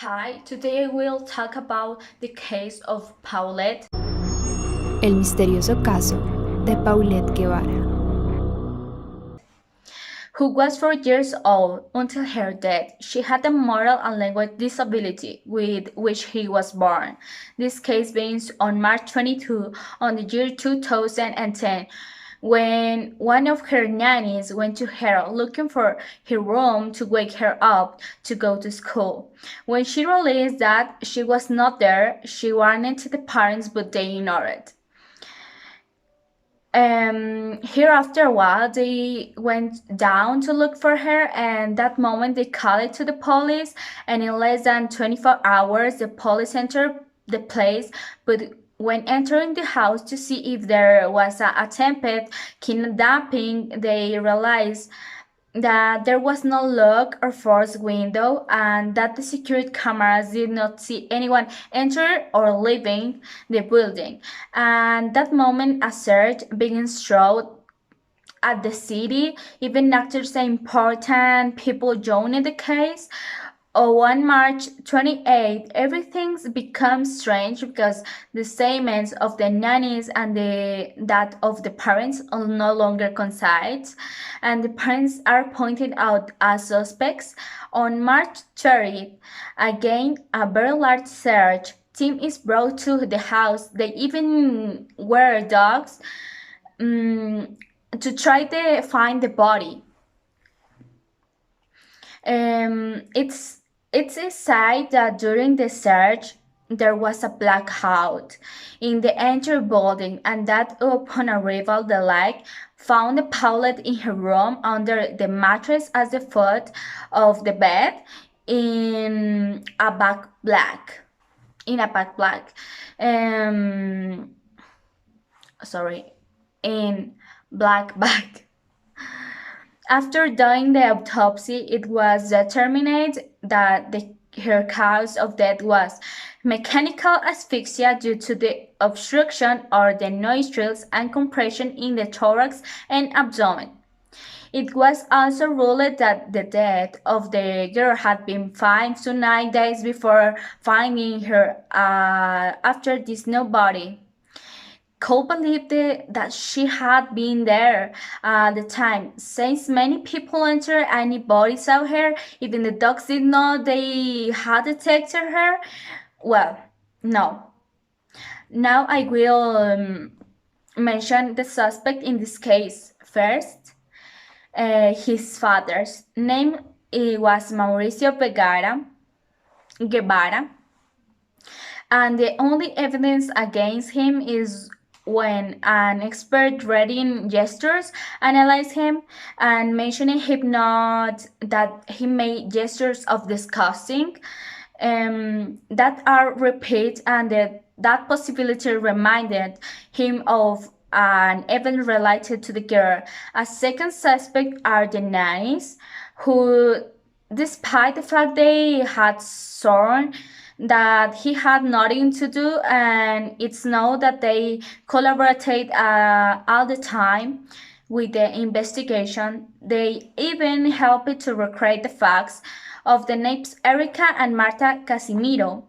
Hi, today we'll talk about the case of Paulette. El misterioso caso de Paulette Guevara. Who was 4 years old until her death. She had a moral and language disability with which he was born. This case begins on March 22 on the year 2010 when one of her nannies went to her looking for her room to wake her up to go to school. When she realized that she was not there, she warned the parents, but they ignored it. Here after a while, they went down to look for her, and that moment they called it to the police, and in less than 24 hours, the police entered the place, but when entering the house to see if there was an attempted kidnapping, they realized that there was no lock or forced window and that the security cameras did not see anyone enter or leaving the building. And that moment a search begins throughout at the city. Even actors and important people joined the case. On March 28th, everything becomes strange because the statements of the nannies and that of the parents are no longer coincide, and the parents are pointed out as suspects. On March 30th, again, a very large search team is brought to the house. They even wear dogs to try to find the body. It's a site that during the search there was a blackout in the entire building, and that upon arrival the like found a Paulette in her room under the mattress at the foot of the bed in a back black. In a back black. Sorry, in black bag. After doing the autopsy, it was determined that her cause of death was mechanical asphyxia due to the obstruction of the nostrils and compression in the thorax and abdomen. It was also ruled that the death of the girl had been 5 to 9 days before finding her after this new body. Cole believed that she had been there at the time, since many people entered any body saw her, even the dogs did know they had detected her. Well, no. Now I will mention the suspect in this case. First, his father's name was Mauricio Guevara, and the only evidence against him is when an expert reading gestures analyzed him and mentioning him not that he made gestures of disgusting that are repeat, and that possibility reminded him of an event related to the girl. A second suspect are the nannies, who, despite the fact they had sworn that he had nothing to do, and it's known that they collaborated all the time with the investigation. They even helped to recreate the facts of the names Erica and Marta Casimiro,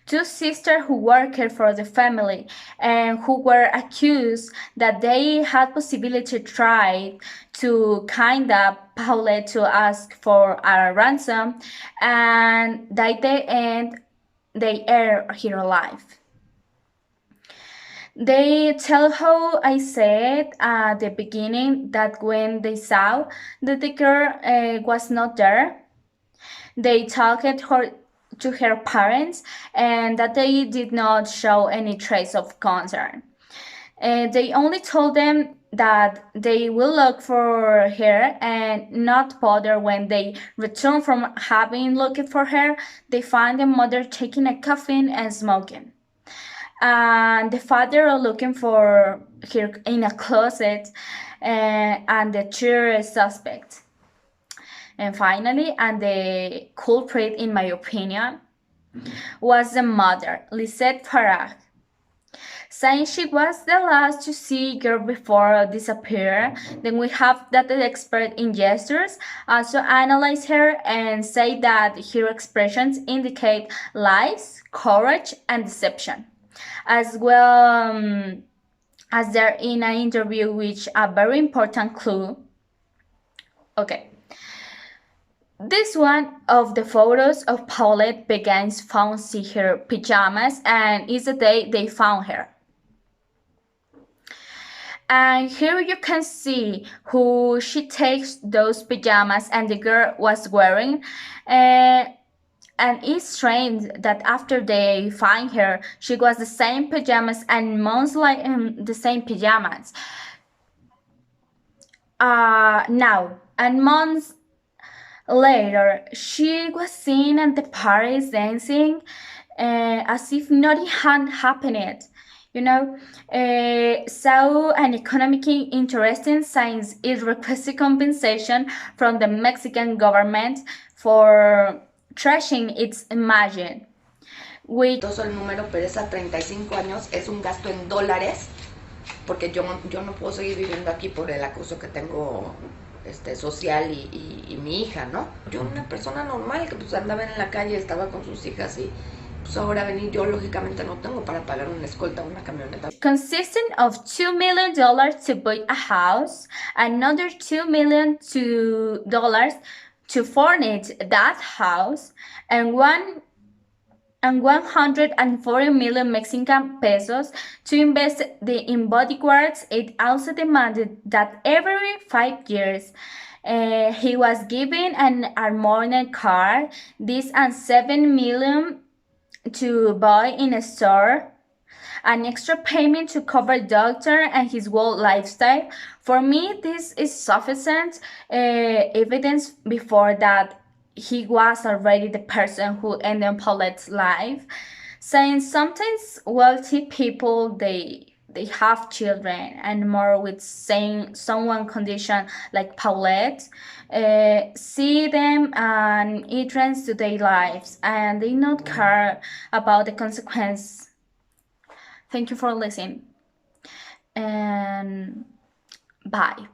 two sisters who worked for the family and who were accused that they had possibility tried to kidnap Paulette to ask for a ransom, and that they end they are her alive. They tell how I said at the beginning that when they saw that the girl was not there, they talked to her parents and that they did not show any trace of concern. They only told them that they will look for her and not bother. When they return from having looked for her, they find the mother taking a coffin and smoking, and the father are looking for her in a closet, and the third suspect. And finally, and the culprit, in my opinion, was the mother, Lisette Farah. saying she was the last to see girl before disappear. Then we have that the expert in gestures also analyze her and say that her expressions indicate lies, courage, and deception, as well as they're in an interview, which a very important clue. Okay. This one of the photos of Paulette begins found in her pajamas and is the day they found her. And here you can see who she takes those pajamas and the girl was wearing. And it's strange that after they find her, she was the same pajamas and months like the same pajamas. Now, and months later, she was seen at the parties dancing as if nothing had happened. So an economic interesting since it requested compensation from the Mexican government for trashing its image. El número, pero es a 35 años, es un gasto en dólares, porque yo no puedo seguir viviendo aquí por el acoso que tengo social y mi hija, ¿no? Yo una persona normal que pues andaba en la calle, estaba con sus hijas y pues ahora venir yo lógicamente no tengo para pagar una escolta o una camioneta. Consisting of $2 million to buy a house, another $2 million to furnish that house, and 140 million Mexican pesos to invest in bodyguards. It also demanded that every 5 years he was given an armored car, this and 7 million to buy in a store, an extra payment to cover doctor and his whole lifestyle. For me, this is sufficient evidence before that he was already the person who ended Paulette's life. Since sometimes wealthy people they have children, and more with saying someone condition like Paulette, see them and it trends to their lives and they not care about the consequence. Thank you for listening and bye.